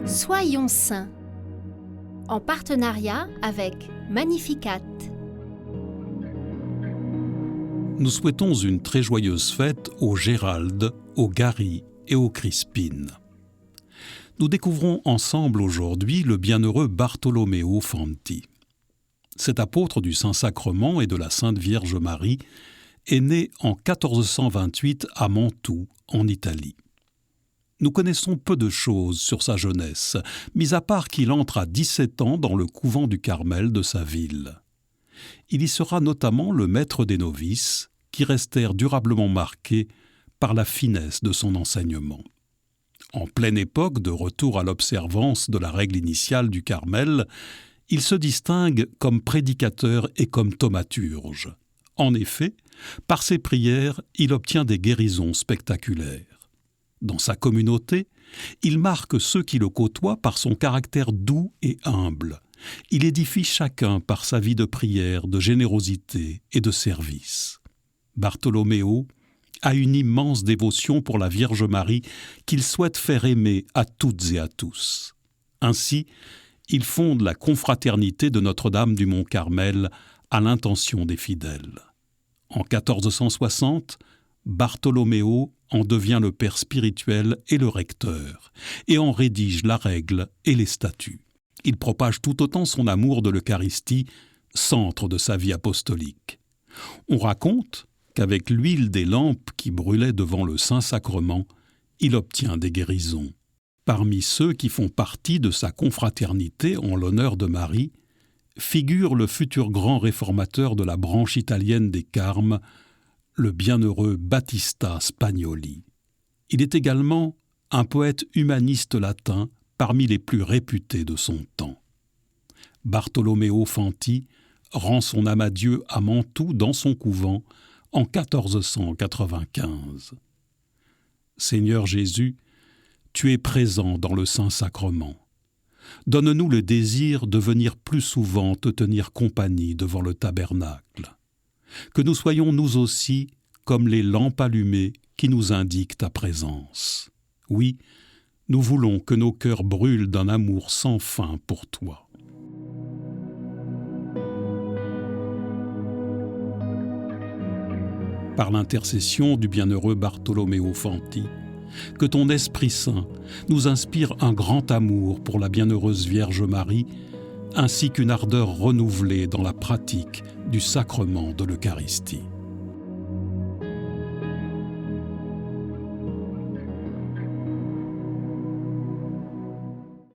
Soyons saints, en partenariat avec Magnificat. Nous souhaitons une très joyeuse fête aux Gérald, aux Gary et aux Crispine. Nous découvrons ensemble aujourd'hui le bienheureux Bartolomeo Fanti. Cet apôtre du Saint-Sacrement et de la Sainte Vierge Marie est né en 1428 à Mantoue, en Italie. Nous connaissons peu de choses sur sa jeunesse, mis à part qu'il entre à 17 ans dans le couvent du Carmel de sa ville. Il y sera notamment le maître des novices, qui restèrent durablement marqués par la finesse de son enseignement. En pleine époque de retour à l'observance de la règle initiale du Carmel, il se distingue comme prédicateur et comme thaumaturge. En effet, par ses prières, il obtient des guérisons spectaculaires. Dans sa communauté, il marque ceux qui le côtoient par son caractère doux et humble. Il édifie chacun par sa vie de prière, de générosité et de service. Bartolomeo a une immense dévotion pour la Vierge Marie qu'il souhaite faire aimer à toutes et à tous. Ainsi, il fonde la confraternité de Notre-Dame du Mont-Carmel à l'intention des fidèles. En 1460, Bartolomeo en devient le père spirituel et le recteur, et en rédige la règle et les statuts. Il propage tout autant son amour de l'Eucharistie, centre de sa vie apostolique. On raconte qu'avec l'huile des lampes qui brûlaient devant le Saint-Sacrement, il obtient des guérisons. Parmi ceux qui font partie de sa confraternité en l'honneur de Marie, figure le futur grand réformateur de la branche italienne des Carmes, le bienheureux Battista Spagnoli. Il est également un poète humaniste latin parmi les plus réputés de son temps. Bartolomeo Fanti rend son âme à Dieu à Mantoue dans son couvent en 1495. Seigneur Jésus, tu es présent dans le Saint-Sacrement. Donne-nous le désir de venir plus souvent te tenir compagnie devant le tabernacle. Que nous soyons nous aussi comme les lampes allumées qui nous indiquent ta présence. Oui, nous voulons que nos cœurs brûlent d'un amour sans fin pour toi. Par l'intercession du bienheureux Bartolomeo Fanti, que ton Esprit Saint nous inspire un grand amour pour la bienheureuse Vierge Marie, ainsi qu'une ardeur renouvelée dans la pratique du sacrement de l'Eucharistie.